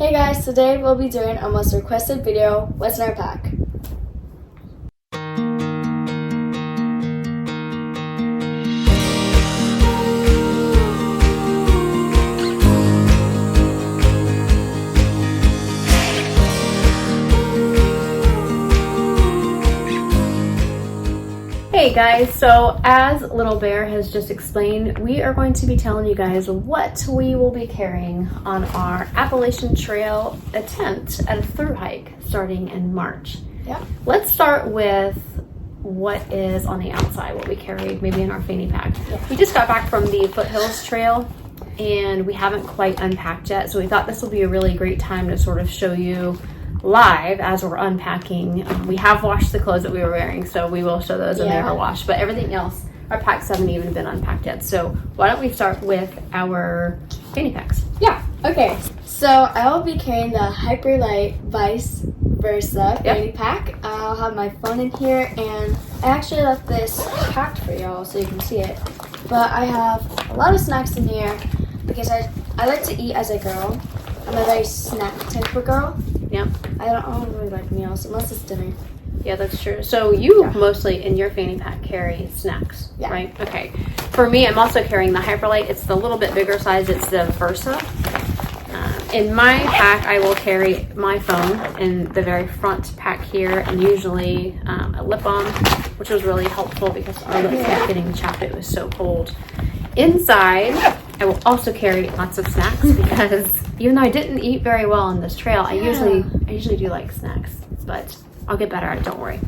Hey guys, today we'll be doing a most requested video, what's in our pack? Hey guys, so as Little Bear has just explained, we are going to be telling you guys what we will be carrying on our Appalachian Trail attempt at a through hike starting in March. Yeah. Let's start with what is on the outside, what we carried maybe in our fanny pack. Yeah. We just got back from the Foothills Trail and we haven't quite unpacked yet, so we thought this will be a really great time to sort of show you live as we're unpacking. We have washed the clothes that we were wearing, so we will show those and they are washed, but everything else, our packs haven't even been unpacked yet. So why don't we start with our fanny packs? Yeah, okay. So I will be carrying the Hyperlight Vice Versa fanny pack. I'll have my phone in here, and I actually left this packed for y'all so you can see it. But I have a lot of snacks in here because I like to eat as I go. I'm a very snack type of girl. Yeah. I don't really like meals unless it's dinner. Yeah, that's true. So you mostly in your fanny pack carry snacks, right? Okay. For me, I'm also carrying the Hyperlight. It's the little bit bigger size. It's the Versa. In my pack, I will carry my phone in the very front pack here, and usually a lip balm, which was really helpful because our lips kept getting chapped. It was so cold. Inside, I will also carry lots of snacks because even though I didn't eat very well on this trail, I usually do like snacks, but I'll get better at it, don't worry.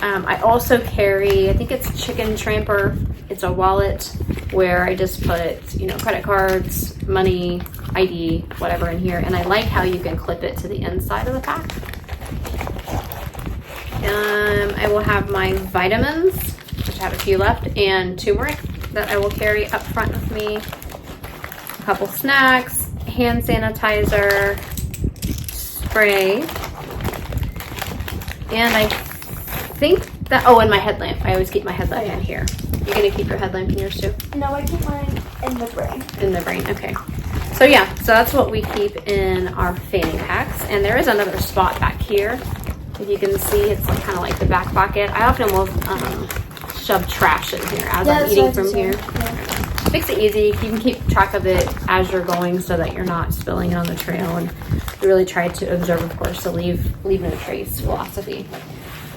I also carry, I think it's Chicken Tramper. It's a wallet where I just put, credit cards, money, ID, whatever in here. And I like how you can clip it to the inside of the pack. I will have my vitamins, which I have a few left, and turmeric that I will carry up front with me. A couple snacks, hand sanitizer, spray, and I think that, and my headlamp. I always keep my headlamp in here. You're gonna keep your headlamp in yours too? No, I keep mine in the brain. In the brain, okay. So yeah, so that's what we keep in our fanny packs. And there is another spot back here. If you can see, it's kind of like the back pocket. I often will shove trash in here as I'm eating from here. Yeah. Makes it easy. You can keep track of it as you're going so that you're not spilling it on the trail. And we really try to observe, of course, to leave no trace philosophy.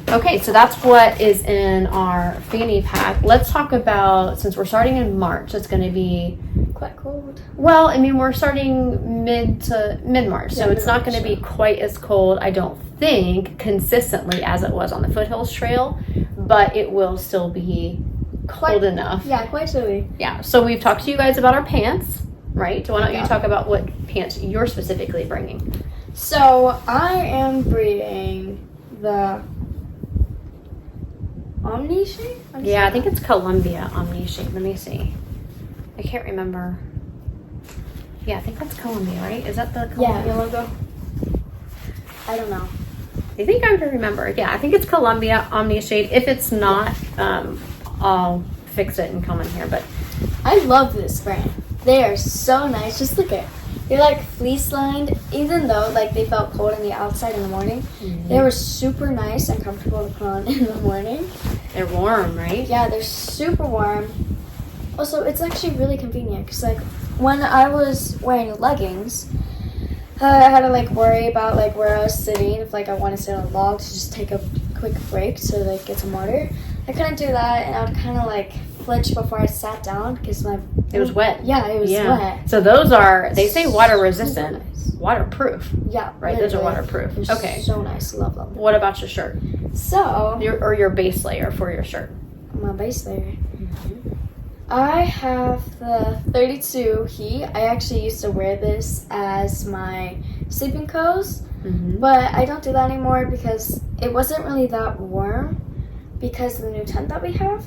Okay, so that's what is in our fanny pack. Let's talk about, since we're starting in March, it's going to be quite cold. Well, I mean, we're starting mid-March, so it's not going to be quite as cold, I don't think, consistently as it was on the Foothills Trail, but it will still be cold enough. Yeah, quite chilly. Yeah, so we've talked to you guys about our pants, right? Why don't you talk about what pants you're specifically bringing? So I am bringing the Omni shape? Yeah, I think it's Columbia Omni shape. Let me see. I can't remember. Yeah, I think that's Columbia, right? Is that the Columbia logo? I don't know. I think I remember. Yeah, I think it's Columbia Omni shade. If it's not, I'll fix it and come in here. But I love this brand. They are so nice. Just look at it. They're like fleece lined, even though they felt cold on the outside in the morning. They were super nice and comfortable to put on in the morning. They're warm, right? Yeah, they're super warm. Also, it's actually really convenient because when I was wearing leggings, I had to worry about where I was sitting. If I wanted to sit on a log to just take a quick break to get some water, I couldn't do that, and I would kind of flinch before I sat down because it was wet. Yeah, it was wet. So those are, they say water resistant, waterproof. Yeah, right. Those are waterproof. They're okay, so nice. Love them. What about your shirt? So your base layer for your shirt. My base layer. I have the 32 heat. I actually used to wear this as my sleeping coats, but I don't do that anymore because it wasn't really that warm because of the new tent that we have.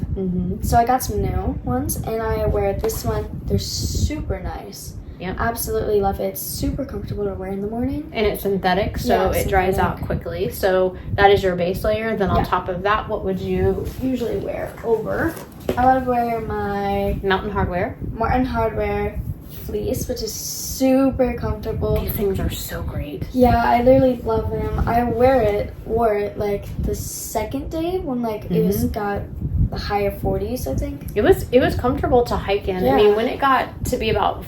So I got some new ones, and I wear this one. They're super nice. Yeah, absolutely love it. It's super comfortable to wear in the morning. And it's synthetic, so it dries out quickly. So that is your base layer. Then on top of that, what would you usually wear over? I would wear my Mountain Hardwear Fleece, which is super comfortable. These things are so great. Yeah, I literally love them. I wore it like the second day when like it was got the higher 40s, I think. It was comfortable to hike in. I mean, when it got to be about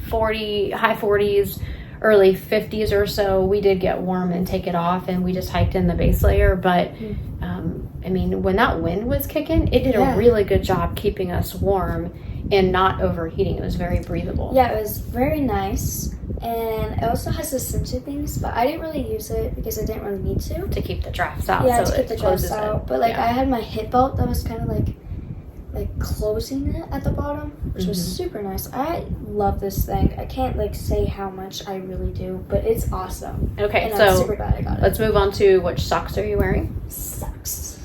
40, high 40s, early 50s or so, we did get warm and take it off, and we just hiked in the base layer. But I mean, when that wind was kicking, it did a really good job keeping us warm and not overheating. It was very breathable. Yeah, it was very nice. And it also has the cinchy things, but I didn't really use it because I didn't really need to. To keep the drafts out. Yeah, so to keep the drafts out. But like I had my hip belt that was kind of like closing it at the bottom, which was super nice. I love this thing. I can't like say how much I really do, but it's awesome. Okay, and so I'm super glad I got it. Let's move on to which socks are you wearing? Socks.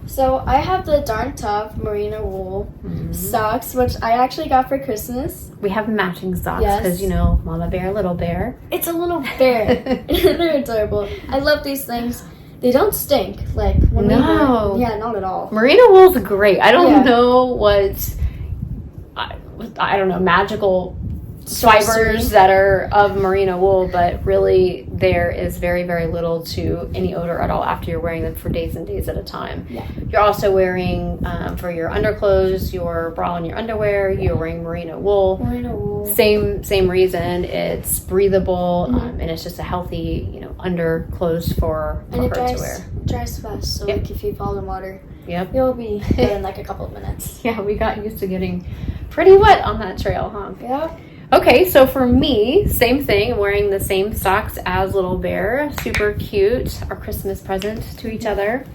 So I have the Darn Tough merino wool socks, which I actually got for Christmas. We have matching socks because, you know, Mama Bear, Little Bear. It's a little bear. They're adorable. I love these things. They don't stink. Like, when yeah, not at all. Merino wool's great. I don't know what, I don't know, magical fibers that are of merino wool, but really there is very, very little to any odor at all after you're wearing them for days and days at a time. Yeah. You're also wearing, for your underclothes, your bra and your underwear, you're wearing merino wool. Merino wool. Same reason. It's breathable, and it's just a healthy, you know, underclothes for her to wear. It dries fast, so like if you fall in water, you'll be good in like a couple of minutes. Yeah, we got used to getting pretty wet on that trail, huh? Yeah. Okay, so for me, same thing. I'm wearing the same socks as Little Bear. Super cute. Our Christmas present to each other.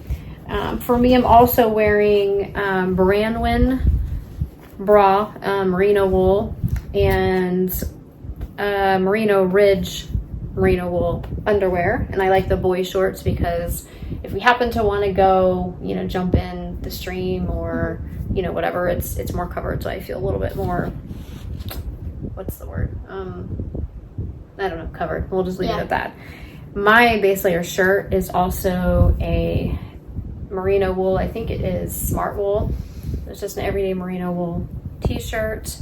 For me, I'm also wearing Brandwin bra, merino wool, and Merino Ridge merino wool underwear. And I like the boy shorts because if we happen to want to go, you know, jump in the stream or, you know, whatever, it's more covered, so I feel a little bit more, what's the word? I don't know, covered. We'll just leave it at that. My base layer shirt is also a merino wool. I think it is Smart Wool. It's just an everyday merino wool t-shirt.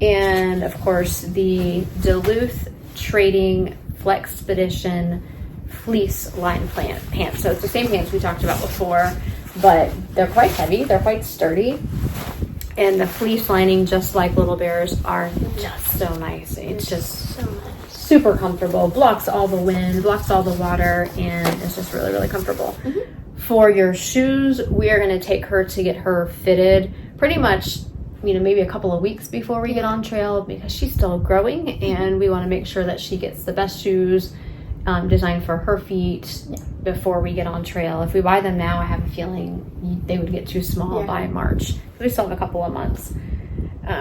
And of course the Duluth Trading Flexpedition fleece line pants. So it's the same pants we talked about before, but they're quite heavy. They're quite sturdy. And the fleece lining, just like Little Bear's, are just so nice. It's just so nice. Super comfortable. Blocks all the wind, blocks all the water, and it's just really, really comfortable. For your shoes, we are going to take her to get her fitted pretty much, you know, maybe a couple of weeks before we get on trail because she's still growing, and we want to make sure that she gets the best shoes designed for her feet before we get on trail. If we buy them now, I have a feeling they would get too small by March. We still have a couple of months.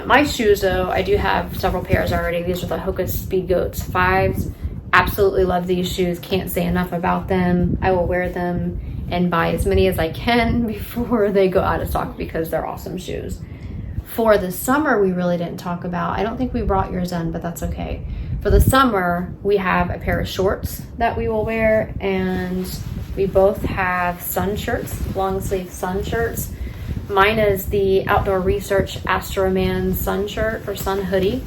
My shoes, though, I do have several pairs already. These are the Hoka Speed Goats 5s. Absolutely love these shoes. Can't say enough about them. I will wear them and buy as many as I can before they go out of stock because they're awesome shoes. For the summer, we really didn't talk about. I don't think we brought yours in, but that's okay. For the summer, we have a pair of shorts that we will wear, and we both have sun shirts, long sleeve sun shirts. Mine is the Outdoor Research Astroman sun shirt or sun hoodie.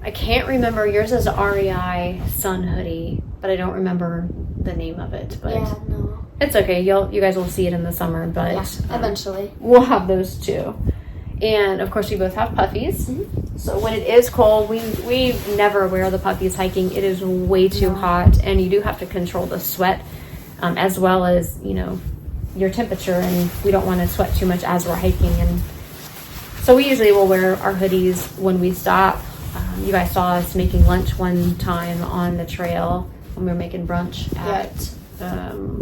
I can't remember. Yours is an REI sun hoodie, but I don't remember the name of it. But it's okay. You guys will see it in the summer, but eventually we'll have those too. And of course, we both have puffies. So when it is cold, we never wear the puffies hiking. It is way too hot, and you do have to control the sweat as well as, you know, your temperature, and we don't want to sweat too much as we're hiking. And so we usually will wear our hoodies when we stop. You guys saw us making lunch one time on the trail when we were making brunch at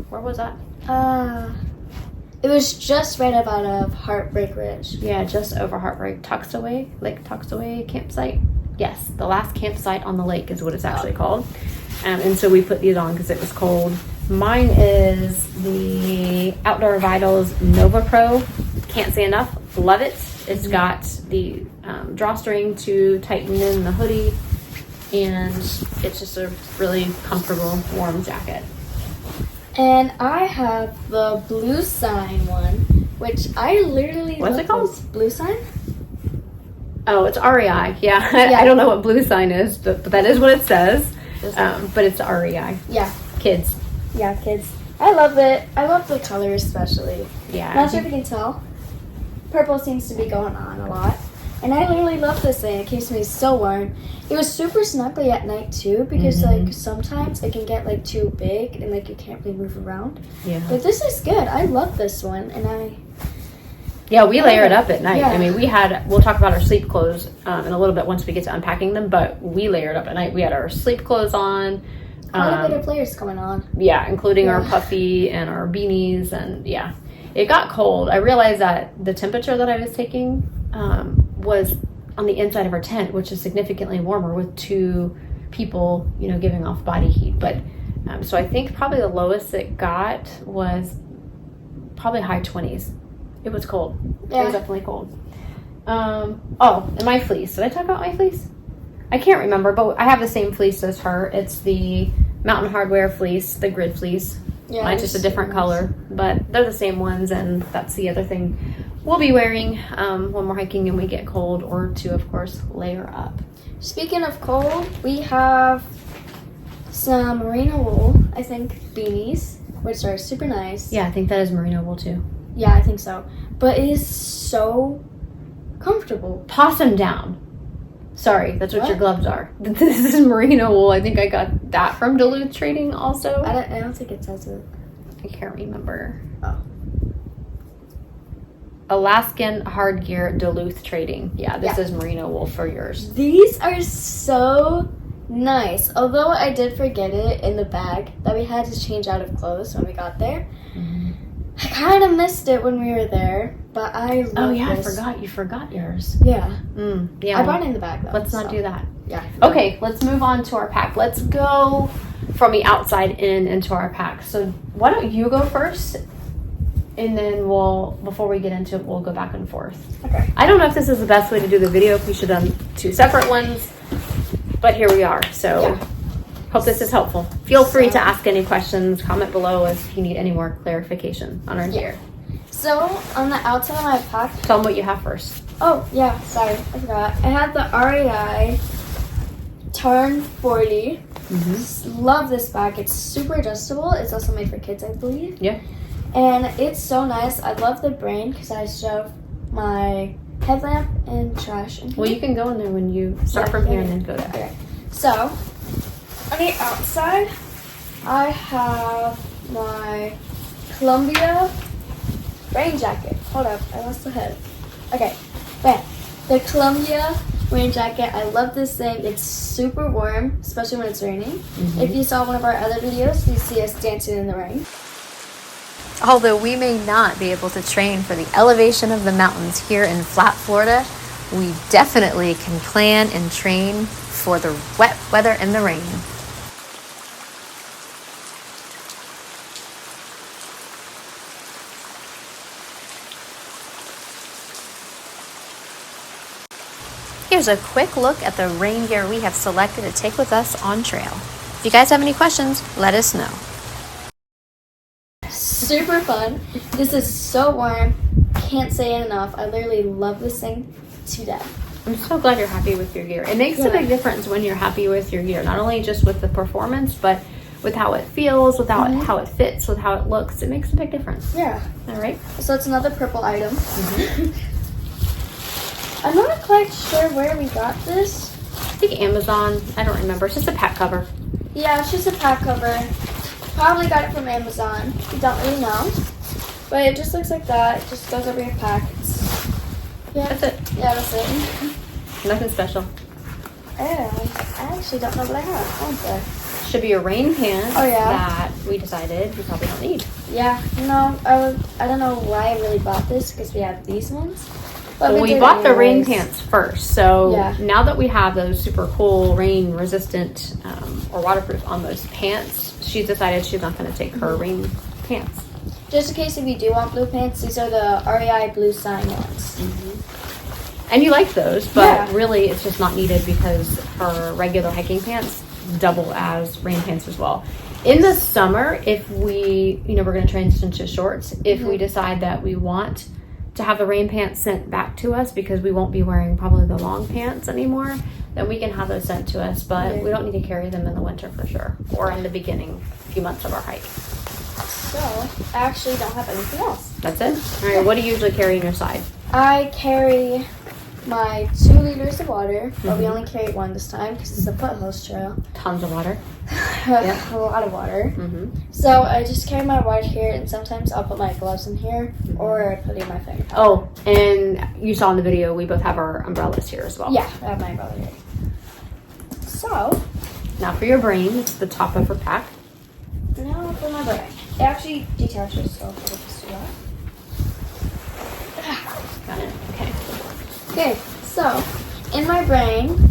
where was that? It was just right up out of Heartbreak Ridge. Yeah, just over Heartbreak, Lake Tuxaway campsite. Yes, the last campsite on the lake is what it's actually called. And so we put these on because it was cold. Mine is the Outdoor Vitals Nova Pro. Can't say enough. Love it. It's got the drawstring to tighten in the hoodie, and it's just a really comfortable, warm jacket. And I have the Blue Sign one, which I literally What's it called? Blue Sign? Oh, it's REI. Yeah. I don't know what blue sign is, but that is what it says. But it's REI. Yeah. Kids. Yeah, kids. I love it. I love the color especially. Yeah. Not sure if you can tell. Purple seems to be going on a lot. And I literally love this thing. It keeps me so warm. It was super snuggly at night too because like sometimes it can get like too big and like you can't really move around. Yeah. But this is good. I love this one and Yeah, we layer it up at night. Yeah. I mean, we'll talk about our sleep clothes in a little bit once we get to unpacking them, but we layered up at night. We had our sleep clothes on. Quite a bit of layers going on. Yeah, including our puffy and our beanies, and yeah. It got cold. I realized that the temperature that I was taking was on the inside of our tent, which is significantly warmer with 2 people, giving off body heat. But so I think probably the lowest it got was probably high 20s. It was cold. Yeah. It was definitely cold. And my fleece. Did I talk about my fleece? I can't remember, but I have the same fleece as her. It's the Mountain Hardwear fleece, the grid fleece. Yeah, mine's just a different color, but they're the same ones, and that's the other thing we'll be wearing when we're hiking and we get cold, or to, of course, layer up. Speaking of cold, we have some merino wool, I think, beanies, which are super nice. Yeah, I think that is merino wool too. Yeah, I think so. But it is so comfortable. Possum down. Sorry, that's what your gloves are. This is merino wool. I think I got that from Duluth Trading also. I don't think it says it. I can't remember. Oh. Alaskan Hard Gear Duluth Trading. Yeah, this is merino wool for yours. These are so nice. Although I did forget it in the bag that we had to change out of clothes when we got there. I kind of missed it when we were there, but I love I this. forgot. You forgot yours. Yeah. Yeah. I brought it in the bag, though. Let's not do that. Yeah. Okay, let's move on to our pack. Let's go from the outside into our pack. So why don't you go first, and then before we get into it, we'll go back and forth. Okay. I don't know if this is the best way to do the video, if we should have done 2 separate ones, but here we are. So hope this is helpful. Feel free to ask any questions, comment below if you need any more clarification on our gear. So, on the outside of my pack... Tell them what you have first. Oh, yeah, sorry, I forgot. I have the REI Tarn 40. Love this bag. It's super adjustable. It's also made for kids, I believe. Yeah. And it's so nice. I love the brand because I shove my headlamp and trash in here. Well, you can go in there when you start from here and then go there. Okay. So, on the outside, I have my Columbia rain jacket. Hold up, I lost the hood. Okay, bam. The Columbia rain jacket. I love this thing. It's super warm, especially when it's raining. If you saw one of our other videos, you see us dancing in the rain. Although we may not be able to train for the elevation of the mountains here in flat Florida, we definitely can plan and train for the wet weather and the rain. Here's a quick look at the rain gear we have selected to take with us on trail. If you guys have any questions, let us know. Super fun. This is so warm. Can't say it enough. I literally love this thing to death. I'm so glad you're happy with your gear. It makes a big difference when you're happy with your gear, not only just with the performance, but with how it feels, with how it fits, with how it looks. It makes a big difference. Yeah. All right. So it's another purple item. I'm not quite sure where we got this. I think Amazon. I don't remember. It's just a pack cover. Yeah, it's just a pack cover. Probably got it from Amazon. We don't really know. But it just looks like that. It just goes over your pack. Yeah. That's it. Yeah, that's it. Nothing special. I actually don't know what I have. One sec. Should be a rain pants that we decided we probably don't need. Yeah, no, I don't know why I really bought this because we have these ones. But Well, we bought the rain pants first, so now that we have those super cool rain resistant or waterproof almost pants, she's decided she's not going to take her rain pants. Just in case if you do want blue pants, these are the REI blue sign ones. And you like those, but really it's just not needed because her regular hiking pants double as rain pants as well. In the summer, if we, we're going to transition to shorts, if we decide that we want to have the rain pants sent back to us because we won't be wearing probably the long pants anymore, then we can have those sent to us, but we don't need to carry them in the winter for sure, or in the beginning few months of our hike. So, I actually don't have anything else. That's it? All right, what do you usually carry in your side? I carry my 2 liters of water, but we only carry 1 this time because it's a Foothills Trail. Tons of water. A lot of water. So I just carry my water here, and sometimes I'll put my gloves in here, or I put it in my Fanny Pack. Oh, and you saw in the video, we both have our umbrellas here as well. Yeah, I have my umbrella here. So, now for your brain, it's the top of her pack. Now for my brain. It actually detaches, so I'll just do that. Got it. Okay. Okay, so in my brain,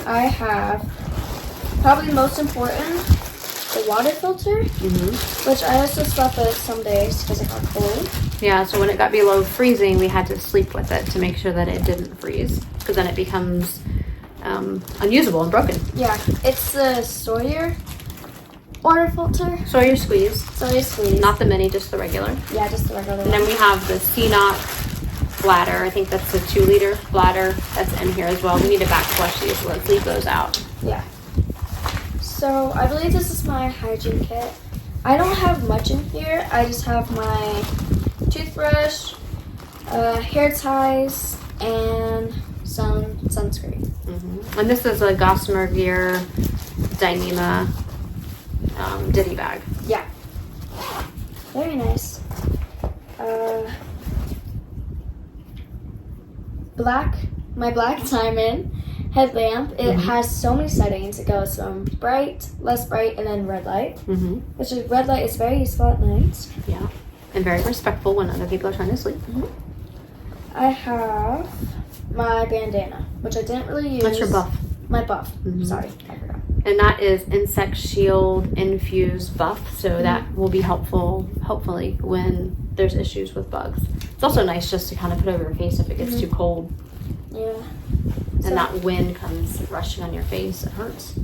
I have probably most important, the water filter, which I also slept with some days because it got cold. Yeah, so when it got below freezing, we had to sleep with it to make sure that it didn't freeze, because then it becomes unusable and broken. Yeah, it's the Sawyer water filter. Sawyer Squeeze. Sawyer Squeeze. Not the mini, just the regular. Yeah, just the regular And then we have the CNOC bladder. I think that's the 2-liter bladder that's in here as well. We need to back flush these, so let's leave those out. Yeah. So I believe this is my hygiene kit. I don't have much in here. I just have my toothbrush, hair ties, and some sunscreen. And this is a Gossamer Gear Dyneema ditty bag. Yeah. Very nice. My black diamond headlamp. It has so many settings. It goes from bright, less bright, and then red light. Which is red light is very useful at night. Yeah, and very respectful when other people are trying to sleep. I have my bandana, which I didn't really use. That's your buff. My buff. Sorry, I forgot. And that is Insect Shield Infused Buff, so that will be helpful, hopefully, when there's issues with bugs. It's also nice just to kind of put over your face if it gets too cold. Yeah. And that wind comes rushing on your face. It hurts.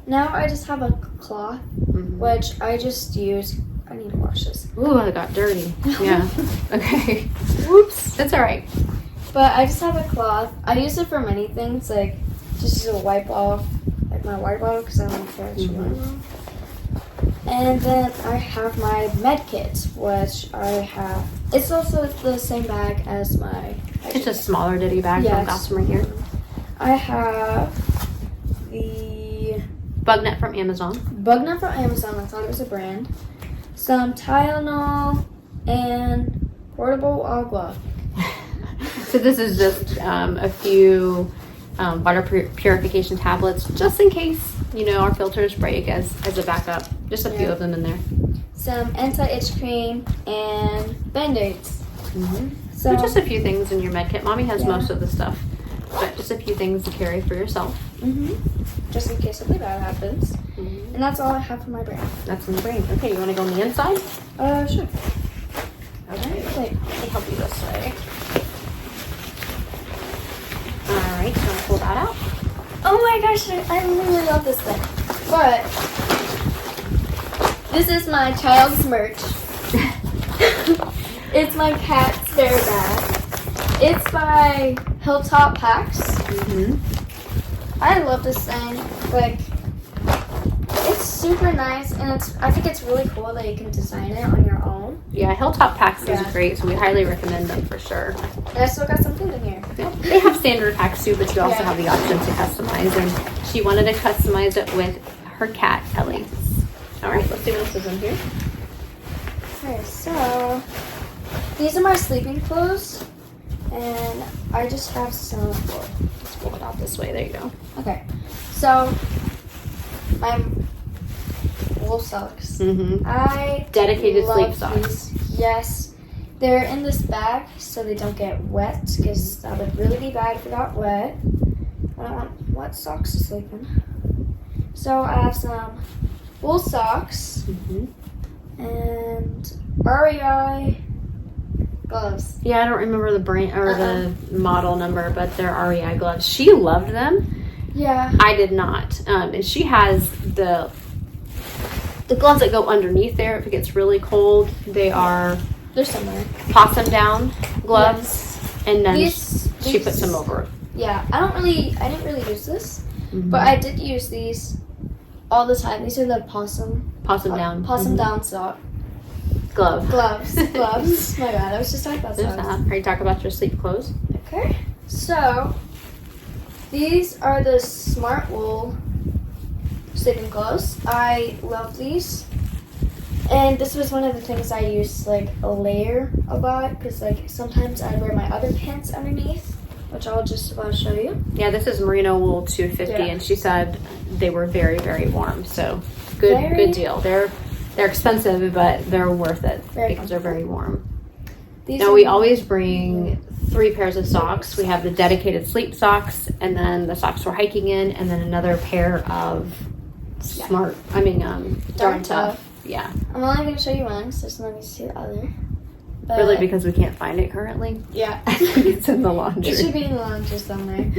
Now I just have a cloth, which I just use. I need to wash this. Ooh, I got dirty. Yeah. Okay. Whoops. That's all right. But I just have a cloth. I use it for many things, like just to wipe off like my water bottle because I don't care too much. And then I have my med kit, which I have. It's also the same bag as my. It's a smaller ditty bag from Gossamer Gear. I have the bug net from Amazon. Bug net from Amazon. I thought it was a brand. Some Tylenol and portable agua. So this is just a few water purification tablets, just in case our filters break as a backup. Just a few of them in there. Some anti-itch cream and Band-Aids. So just a few things in your med kit. Mommy has most of the stuff, but just a few things to carry for yourself. Just in case something bad happens. And that's all I have for my brain. That's in the brain. Okay, you want to go on the inside? Sure. Okay, let me help you this way. All right, so I'm gonna pull that out. Oh my gosh, I really love this thing. But this is my child's merch. It's my cat's bear bag. It's by Hilltop Packs. I love this thing. Like, it's super nice, and I think it's really cool that you can design it on your own. Yeah, Hilltop Packs is great, so we highly recommend them for sure. And I still got something in here. Yeah. They have standard packs too, but you also have the option to customize, and she wanted to customize it with her cat, Ellie. All right, let's see what else is in here. Okay, so these are my sleeping clothes, and I just have some. Let's pull it out this way. There you go. Okay, so my wool socks. I dedicated sleep these. socks. Yes, they're in this bag so they don't get wet, because that would really be bad if it got wet. I don't want wet socks to sleep in. So I have some wool socks and REI gloves. Yeah, I don't remember the brand or the model number, but they're REI gloves. She loved them. Yeah. I did not. And she has the gloves that go underneath there if it gets really cold. They are They're similar. Possum down gloves, and then she puts them over it. Yeah, I didn't really use this, but I did use these all the time. These are the possum down sock. Gloves. My God, I was just talking about socks. Are you talking about your sleep clothes? Okay, so these are the Smart Wool sleeping clothes. I love these. And this was one of the things I used like a layer about because like sometimes I'd wear my other pants underneath, which I'll show you. Yeah, this is merino wool 250, and she said they were very, very warm. So good deal. They're expensive, but they're worth it because they're very warm. Now we always bring 3 pairs of socks. We have the dedicated sleep socks, and then the socks we're hiking in, and then another pair of Darn Tough. Yeah. I'm only going to show you one, so just let me see the other. But really, because we can't find it currently? Yeah. It's in the laundry. It should be in the laundry somewhere.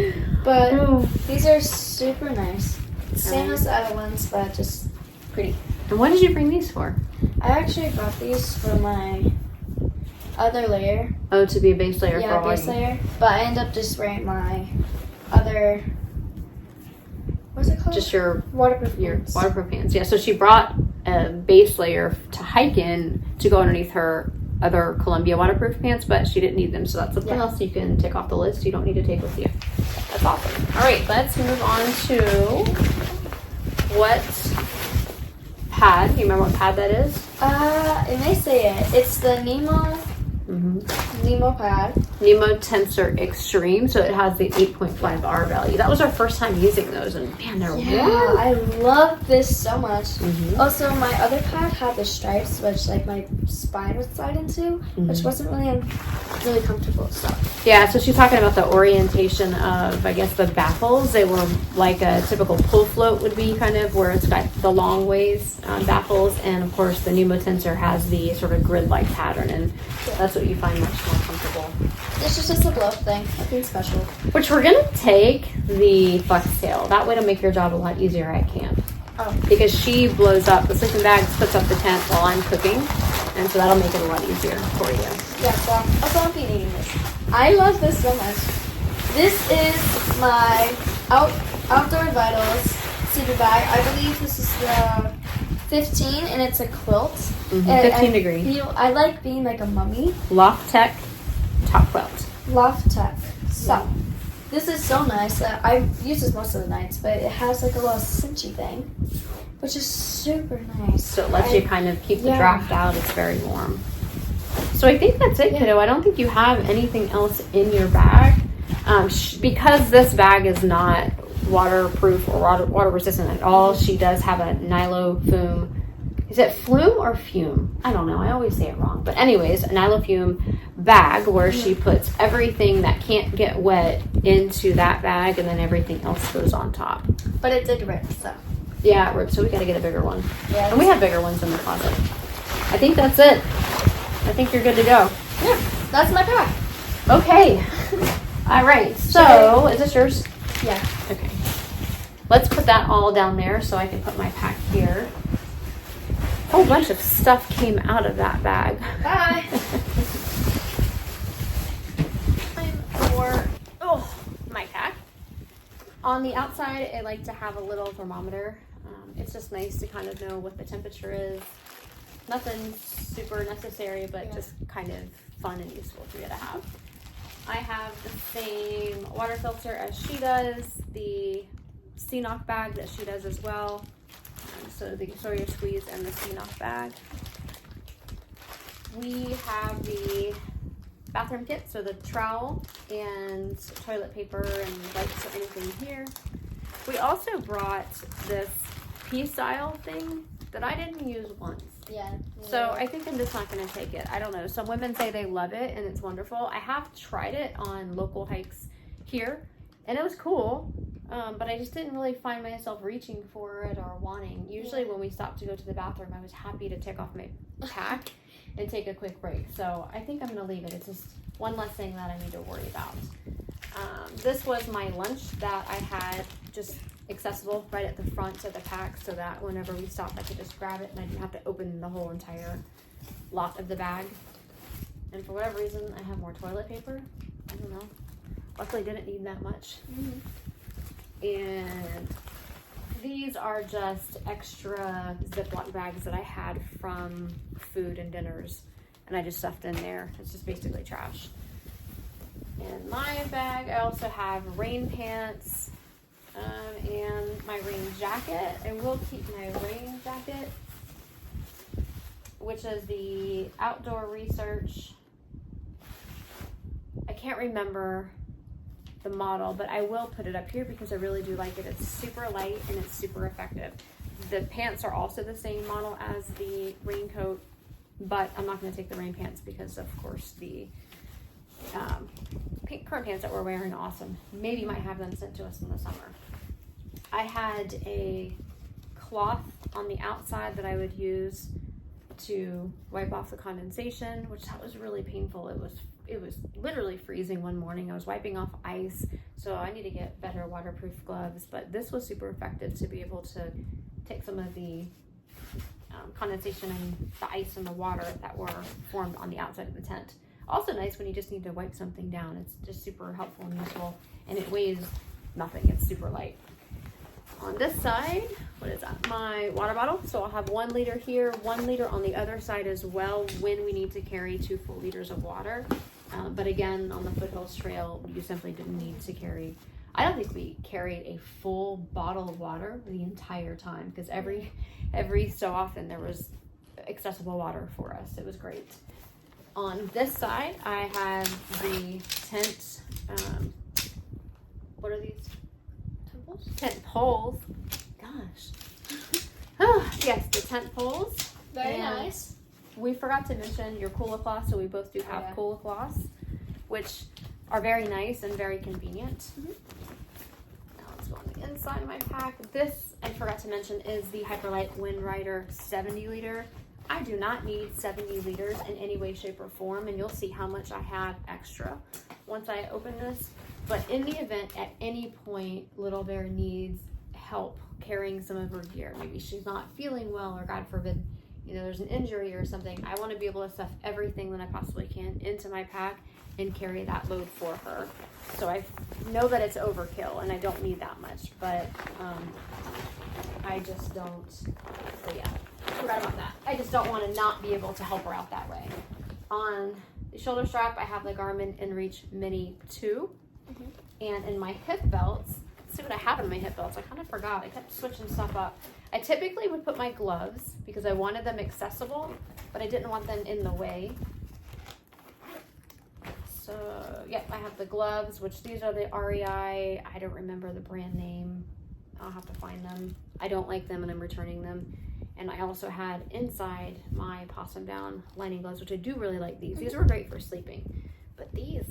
But these are super nice. Same as the other ones, but just pretty. And what did you bring these for? I actually bought these for my other layer. Oh, to be a base layer for all. Yeah, base layer. But I end up just wearing my other... What's it called? Just your waterproof pants. Waterproof pants. Yeah, so she brought a base layer to hike in to go underneath her other Columbia waterproof pants, but she didn't need them, so that's something else you can tick off the list you don't need to take with you. That's awesome. All right, let's move on to what pad. You remember what pad that is? It may say it. It's the Nemo pad. Nemo Tensor Extreme, so it has the 8.5 R value. That was our first time using those, and man, they're warm. I love this so much. Also, my other pad had the stripes, which like my spine would slide into, which wasn't really comfortable. So yeah, so she's talking about the orientation of, I guess, the baffles. They were like a typical pull float would be, kind of, where it's got the long ways baffles, and of course the Nemo Tensor has the sort of grid-like pattern, and that's what you find much more comfortable. This is just a glove thing, nothing special. Which we're gonna take the flex tail. That way to make your job a lot easier at camp. Oh. Because she blows up the sleeping bags, puts up the tent while I'm cooking, and so that'll make it a lot easier for you. Yeah, so I'll be eating this. I love this so much. This is my Outdoor Vitals sleeping bag. I believe this is the 15, and it's a quilt. 15 degree. I like being like a mummy. Loft Tech top quilt. Loft Tech. So, this is so nice. I use this most of the nights, but it has like a little cinchy thing, which is super nice. So it lets you kind of keep the draft out. It's very warm. So I think that's it, kiddo. I don't think you have anything else in your bag. Because this bag is not waterproof or water resistant at all, she does have a Nilo Fume. Is it flume or fume? I don't know. I always say it wrong. But anyways, a Nilo Fume bag where she puts everything that can't get wet into that bag, and then everything else goes on top. But it did rip, so. Yeah, it ripped, so we got to get a bigger one. Yeah. And we have bigger ones in the closet. I think that's it. I think you're good to go. Yeah, that's my pack. Okay. All right. So, is this yours? Yeah. Okay. Let's put that all down there so I can put my pack here. A whole bunch of stuff came out of that bag. Bye. My pack. On the outside, I like to have a little thermometer. It's just nice to kind of know what the temperature is. Nothing super necessary, but just kind of fun and useful for you to have. I have the same water filter as she does, the CNOC bag that she does as well. So the Sawyer Squeeze and the CNOC bag. We have the bathroom kit, so the trowel and toilet paper and wipes or anything here. We also brought this pea-style thing that I didn't use once. Yeah. So I think I'm just not going to take it. I don't know. Some women say they love it and it's wonderful. I have tried it on local hikes here and it was cool, but I just didn't really find myself reaching for it or wanting. Usually when we stopped to go to the bathroom, I was happy to take off my pack and take a quick break. So I think I'm going to leave it. It's just one less thing that I need to worry about. This was my lunch that I had just accessible right at the front of the pack so that whenever we stopped I could just grab it and I didn't have to open the whole entire lot of the bag. And for whatever reason, I have more toilet paper. I don't know. Luckily, didn't need that much. And these are just extra Ziploc bags that I had from food and dinners, and I just stuffed in there. It's just basically trash. In my bag, I also have rain pants and my rain jacket. I will keep my rain jacket, which is the Outdoor Research. I can't remember the model, but I will put it up here because I really do like it. It's super light and it's super effective. The pants are also the same model as the raincoat, but I'm not going to take the rain pants because, of course, the current pants that we're wearing are awesome. Maybe might have them sent to us in the summer. I had a cloth on the outside that I would use to wipe off the condensation, which that was really painful. It was literally freezing one morning. I was wiping off ice, so I need to get better waterproof gloves, but this was super effective to be able to take some of the condensation and the ice and the water that were formed on the outside of the tent. Also nice when you just need to wipe something down. It's just super helpful and useful, and it weighs nothing. It's super light. On this side, what is that? My water bottle. So I'll have 1 liter here, 1 liter on the other side as well when we need to carry 2 full liters of water. But again, on the Foothills Trail, you simply didn't need to carry. I don't think we carried a full bottle of water the entire time because every so often there was accessible water for us. It was great. On this side, I have the tent. What are these? Tent poles. Gosh. Oh, yes, the tent poles. Very nice. We forgot to mention your cooler cloths, so we both do have cooler cloths, which are very nice and very convenient. Now let's go on the inside of my pack. This, I forgot to mention, is the Hyperlight Wind Rider 70 liter. I do not need 70 liters in any way, shape, or form, and you'll see how much I have extra once I open this. But in the event at any point Little Bear needs help carrying some of her gear, maybe she's not feeling well, or God forbid, you know, there's an injury or something, I want to be able to stuff everything that I possibly can into my pack and carry that load for her. So I know that it's overkill and I don't need that much, but I just don't, so yeah, forgot about that. I just don't want to not be able to help her out that way. On the shoulder strap, I have the Garmin InReach Mini 2. And in my hip belts, let's see what I have in my hip belts. I kind of forgot. I kept switching stuff up. I typically would put my gloves because I wanted them accessible, but I didn't want them in the way. So, yep, I have the gloves, which these are the REI. I don't remember the brand name. I'll have to find them. I don't like them and I'm returning them. And I also had inside my possum down lining gloves, which I do really like these. These were great for sleeping, but these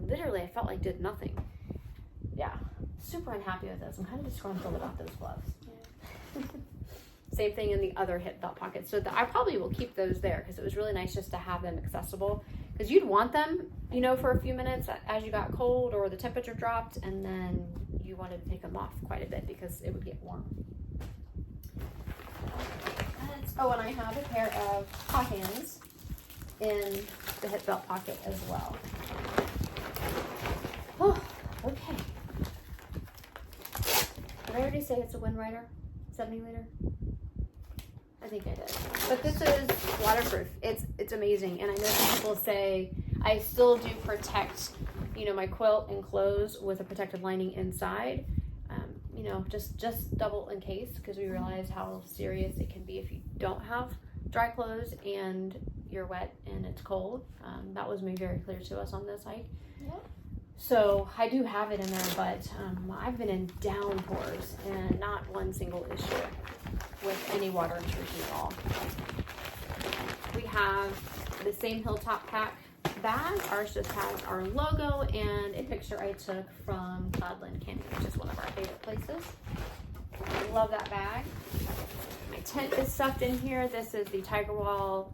literally I felt like did nothing. Yeah, super unhappy with this. I'm kind of disgruntled about those gloves. Yeah. Same thing in the other hip belt pocket. So I probably will keep those there because it was really nice just to have them accessible, because you'd want them, you know, for a few minutes as you got cold or the temperature dropped, and then you wanted to take them off quite a bit because it would get warm. Oh, and I have a pair of hot hands in the hip belt pocket as well. Oh, okay. Did I already say it's a Wind Rider 70 liter? I think I did. But this is waterproof. It's amazing. And I know some people say I still do protect, you know, my quilt and clothes with a protective lining inside. You know, just double in case, because we realize how serious it can be if you don't have dry clothes and you're wet and it's cold. That was made very clear to us on this hike. Yeah. So I do have it in there, but I've been in downpours and not one single issue with any water intrusion at all. We have the same Hilltop Pack bag. Ours just has our logo and a picture I took from Cloudland Canyon, which is one of our favorite places. I love that bag. My tent is stuffed in here. This is the Tigerwall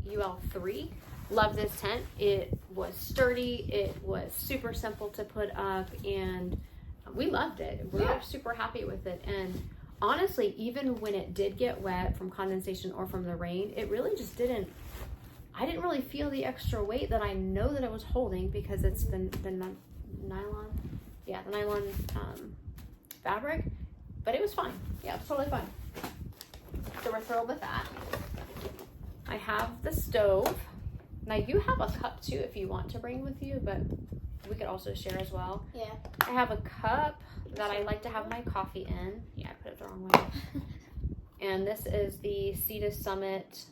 UL3. Love this tent. It was sturdy. It was super simple to put up, and we loved it. We were super happy with it. And honestly, even when it did get wet from condensation or from the rain, it really just didn't, I didn't really feel the extra weight that I know that it was holding because it's the nylon, yeah, the nylon fabric, but it was fine. Yeah, it's totally fine. So we're thrilled with that. I have the stove. Now you have a cup too if you want to bring with you, but we could also share as well. Yeah. I have a cup that I like to have my coffee in. Yeah, I put it the wrong way. And this is the Sea to Summit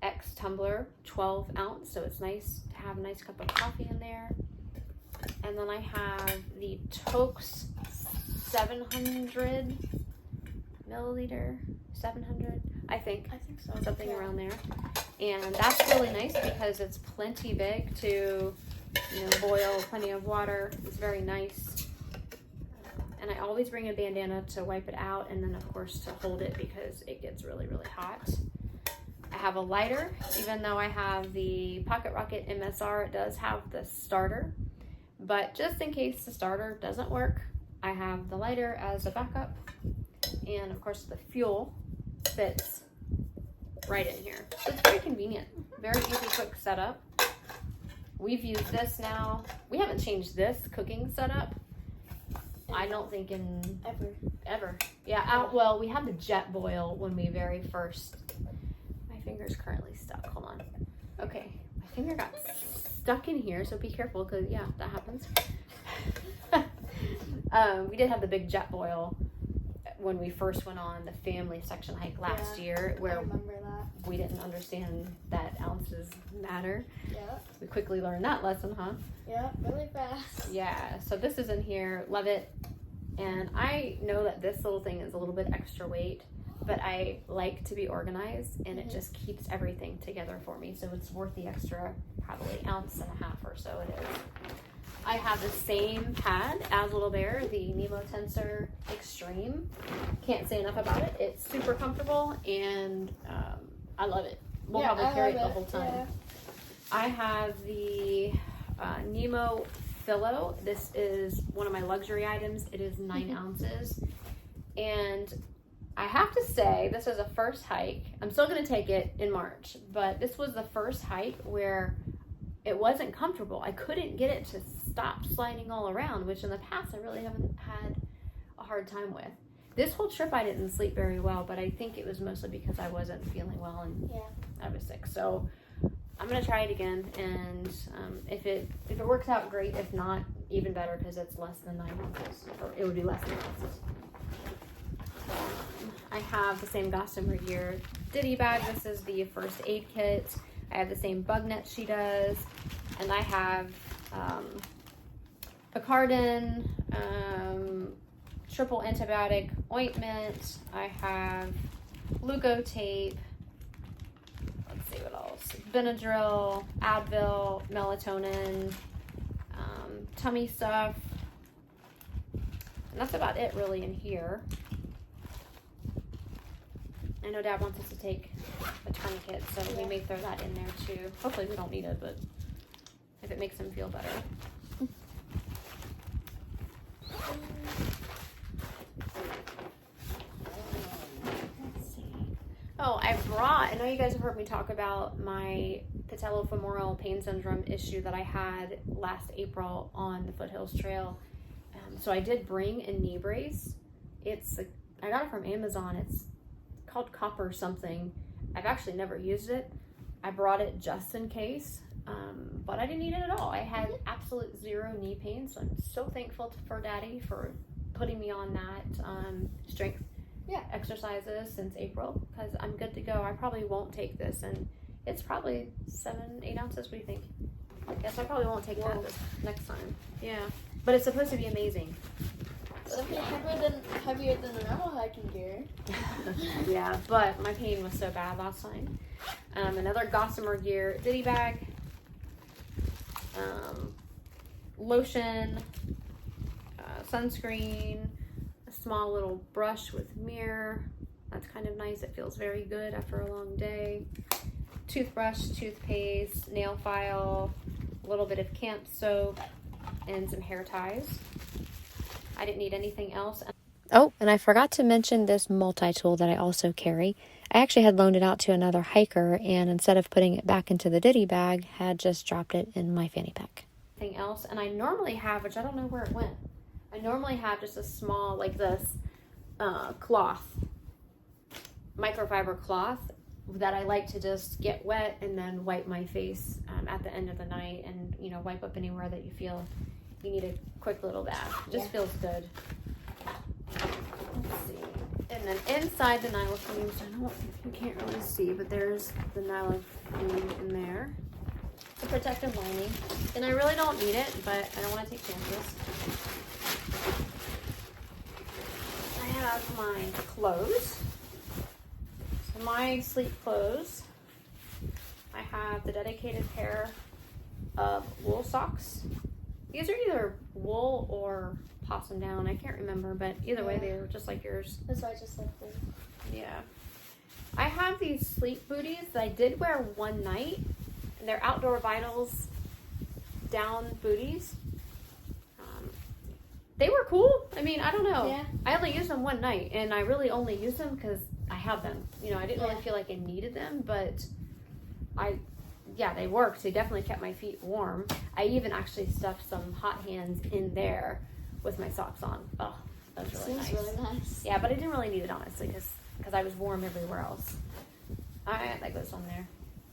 X tumbler, 12 ounce. So it's nice to have a nice cup of coffee in there. And then I have the Tokes 700 milliliter, 700, I think so. Something around there. And that's really nice because it's plenty big to, boil plenty of water. It's very nice. And I always bring a bandana to wipe it out, and then of course to hold it because it gets really, really hot. I have a lighter. Even though I have the Pocket Rocket MSR, it does have the starter. But just in case the starter doesn't work, I have the lighter as a backup. And of course the fuel fits right in here. So it's very convenient. Very easy, quick setup. We've used this now. We haven't changed this cooking setup, I don't think in ever. Yeah, well, we had the jet boil when we very first, my finger's currently stuck, hold on. Okay, my finger got stuck in here, so be careful, because yeah, that happens. We did have the big jet boil when we first went on the family section hike last year, where I remember that. We didn't understand that ounces matter. Yeah. We quickly learned that lesson, huh? Yeah, really fast. Yeah, so this is in here, love it. And I know that this little thing is a little bit extra weight, but I like to be organized, and it just keeps everything together for me. So it's worth the extra, probably ounce and a half or so it is. I have the same pad as Little Bear, the Nemo Tensor Extreme. Can't say enough about it. It's super comfortable, and I love it. We'll probably carry it the whole time. Yeah. I have the Nemo Pillow. This is one of my luxury items. It is 9 ounces. And I have to say, this was a first hike. I'm still going to take it in March, but this was the first hike where it wasn't comfortable. I couldn't get it to stop sliding all around, which in the past I really haven't had a hard time with. This whole trip I didn't sleep very well, but I think it was mostly because I wasn't feeling well and I was sick. So I'm gonna try it again, and if it works out, great. If not, even better, because it's less than 9 ounces, or it would be less than ounces. I have the same Gossamer Gear Ditty bag. This is the first aid kit. I have the same bug net she does, and I have Picardin, triple antibiotic ointment. I have Leuko tape. Let's see what else. Benadryl, Advil, melatonin, tummy stuff. And that's about it really in here. I know Dad wants us to take a tourniquet, so we may throw that in there too. Hopefully we don't need it, but if it makes him feel better. Oh, I know you guys have heard me talk about my patellofemoral pain syndrome issue that I had last April on the Foothills Trail. So I did bring a knee brace. I got it from Amazon. It's called Copper something. I've actually never used it. I brought it just in case, but I didn't need it at all. I had absolute zero knee pain, so I'm so thankful for Daddy for putting me on that strength exercises since April, because I'm good to go. I probably won't take this, and it's probably 7-8 ounces. What do you think? Yes, I probably won't take that this next time. Yeah, but it's supposed to be amazing. It'll be heavier than the normal hiking gear. Yeah, but my pain was so bad last time. Another Gossamer Gear Ditty bag. Lotion, sunscreen, a small little brush with mirror. That's kind of nice. It feels very good after a long day. Toothbrush, toothpaste, nail file, a little bit of camp soap, and some hair ties. I didn't need anything else. Oh, and I forgot to mention this multi-tool that I also carry. I actually had loaned it out to another hiker, and instead of putting it back into the ditty bag, had just dropped it in my fanny pack. Anything else, and I normally have, which I don't know where it went, I normally have just a small, like this, cloth, microfiber cloth, that I like to just get wet and then wipe my face at the end of the night, and, you know, wipe up anywhere that you feel you need a quick little bath. It just feels good. Let's see. And then inside the nylon fumes, I don't, you can't really see, but there's the nylon fume in there. It's a protective lining. And I really don't need it, but I don't want to take chances. I have my clothes. So my sleep clothes. I have the dedicated pair of wool socks. These are either wool or possum down. I can't remember, but either way, they're just like yours. That's why I just like them. Yeah. I have these sleep booties that I did wear one night, and they're Outdoor Vitals down booties. They were cool. I mean, I don't know. Yeah. I only used them one night, and I really only used them because I have them. You know, I didn't really feel like I needed them, but yeah, they worked. They definitely kept my feet warm. I even actually stuffed some hot hands in there with my socks on. Oh, that was really nice. Seems really nice. Yeah, but I didn't really need it, honestly, because I was warm everywhere else. That goes on there.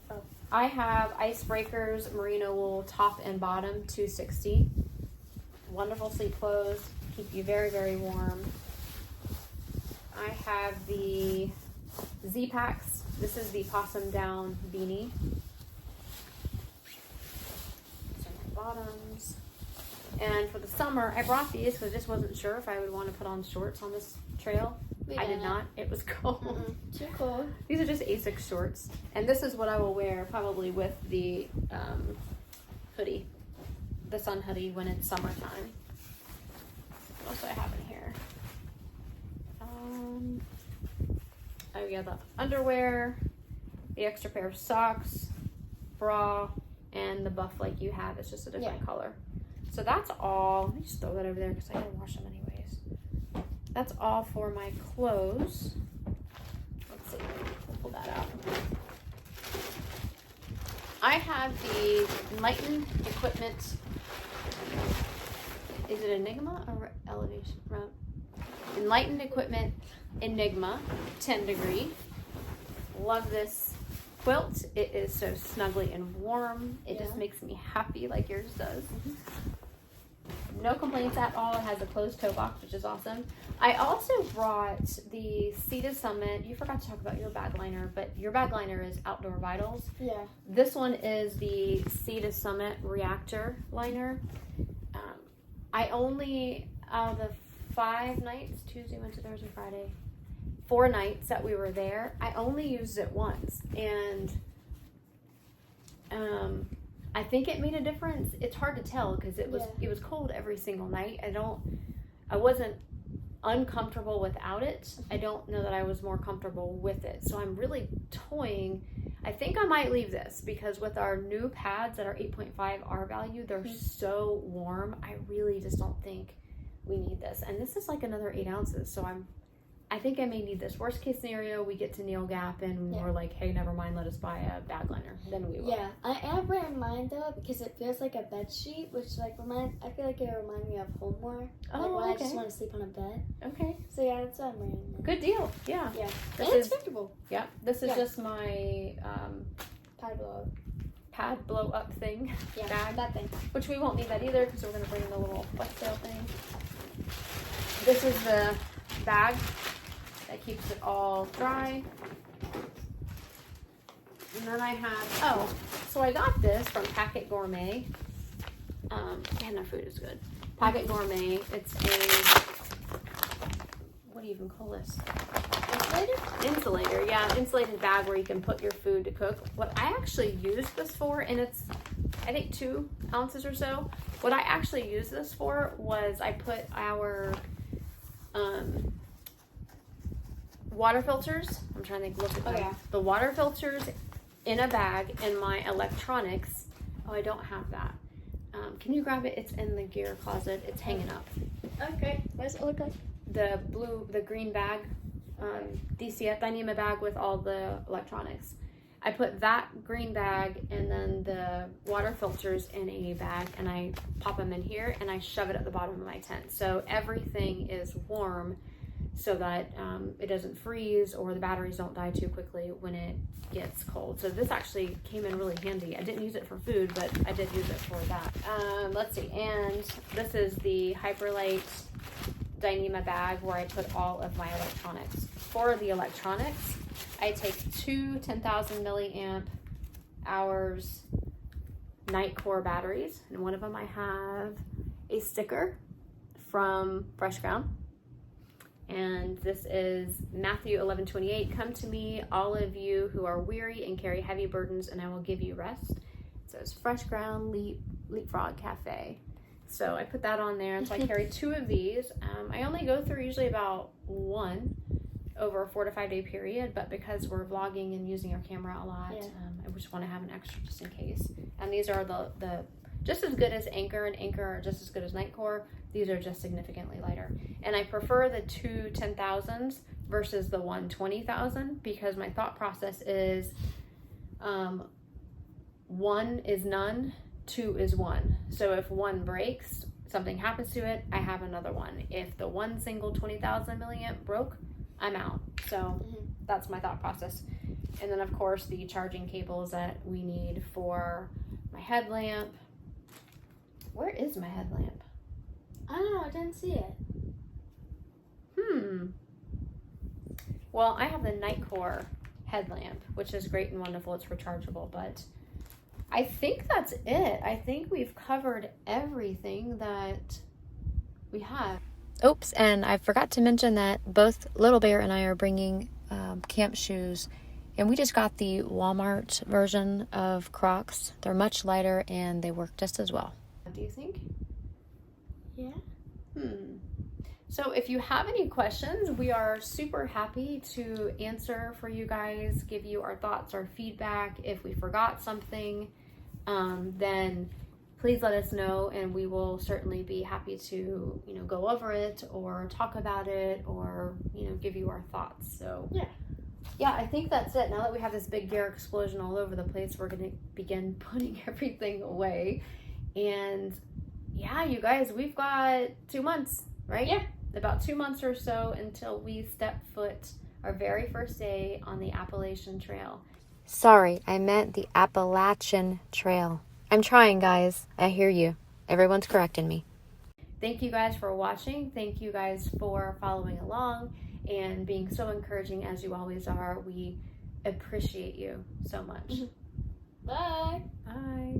Oh. I have Icebreakers merino wool top and bottom 260. Wonderful sleep clothes. Keep you very, very warm. I have the Z-Packs. This is the possum down beanie. Bottoms. And for the summer, I brought these because I just wasn't sure if I would want to put on shorts on this trail. I did not. It was cold. Too cold. These are just Asics shorts. And this is what I will wear probably with the hoodie. The sun hoodie when it's summertime. What else do I have in here? Oh yeah, the underwear, the extra pair of socks, bra, and the buff like you have. It's just a different color. So that's all. Let me just throw that over there because I gotta wash them anyways. That's all for my clothes. Let's see. We'll pull that out. I have the Enlightened Equipment. Is it Enigma or Elevation? Enlightened Equipment Enigma 10 degree. Love this quilt. It is so snuggly and warm. It just makes me happy like yours does. No complaints at all. It has a closed toe box, which is awesome. I also brought the Sea to Summit. You forgot to talk about your bag liner, but your bag liner is Outdoor Vitals. Yeah. This one is the Sea to Summit Reactor liner. I only, out of the 5 nights, Tuesday, Wednesday, Thursday, Friday, 4 nights that we were there, I only used it once, and I think it made a difference. It's hard to tell because it was cold every single night. I wasn't uncomfortable without it. I don't know that I was more comfortable with it. So I'm really toying. I think I might leave this because with our new pads that are 8.5 R value, they're so warm. I really just don't think we need this. And this is like another 8 ounces. So I think I may need this. Worst case scenario, we get to Neil Gap and we're like, hey, never mind, let us buy a bag liner. Then we will. Yeah, I am wearing mine though because it feels like a bed sheet, which I feel like it reminds me of homeware. Oh, like when I just want to sleep on a bed. Okay. So yeah, that's what I'm wearing. Good deal. Yeah. Yeah. This and is it's comfortable. Yeah. This is just my pad blow up thing. Yeah. Bag. That thing. Which we won't need that either because we're gonna bring the little flex sail thing. This is the bag that keeps it all dry. And then I have, so I got this from Packet Gourmet. Man, their food is good. Packet Gourmet. It's a, what do you even call this? Insulator, yeah, insulated bag where you can put your food to cook. What I actually use this for, and it's, I think 2 ounces or so. What I actually use this for was I put our water filters. I'm trying to look at them. The water filters in a bag and my electronics. Oh, I don't have that. Can you grab it? It's in the gear closet. It's hanging up. Okay. What does it look like? the green bag, DCF Dyneema bag with all the electronics. I put that green bag and then the water filters in a bag, and I pop them in here and I shove it at the bottom of my tent. So everything is warm so that it doesn't freeze or the batteries don't die too quickly when it gets cold. So this actually came in really handy. I didn't use it for food, but I did use it for that. Let's see, and this is the Hyperlight Dyneema bag where I put all of my electronics. For the electronics, I take two 10,000 milliamp hours Nitecore batteries, and one of them I have a sticker from Fresh Ground, and this is Matthew 11:28. Come to me, all of you who are weary and carry heavy burdens, and I will give you rest. It says Fresh Ground Leapfrog Cafe. So I put that on there, and so I carry two of these. I only go through usually about one over a 4 to 5 day period, but because we're vlogging and using our camera a lot, I just want to have an extra just in case. And these are the just as good as Anchor, and Anchor are just as good as Nitecore. These are just significantly lighter. And I prefer the two 10,000s versus the one 20,000 because my thought process is one is none, two is one. So if one breaks, something happens to it, I have another one. If the one single 20,000 milliamp broke, I'm out. So that's my thought process. And then of course the charging cables that we need for my headlamp. Where is my headlamp? I don't know, I didn't see it. Well, I have the Nitecore headlamp, which is great and wonderful. It's rechargeable, but I think that's it. I think we've covered everything that we have. Oops, and I forgot to mention that both Little Bear and I are bringing camp shoes, and we just got the Walmart version of Crocs. They're much lighter and they work just as well. Do you think? Yeah. So if you have any questions, we are super happy to answer for you guys, give you our thoughts, our feedback. If we forgot something, then please let us know, and we will certainly be happy to, go over it or talk about it or, give you our thoughts. So yeah, I think that's it. Now that we have this big gear explosion all over the place, we're going to begin putting everything away. And yeah, you guys, we've got 2 months, right? Yeah. About 2 months or so until we step foot our very first day on the Appalachian Trail. Sorry, I meant the Appalachian Trail. I'm trying, guys. I hear you. Everyone's correcting me. Thank you guys for watching. Thank you guys for following along and being so encouraging as you always are. We appreciate you so much. Bye. Bye.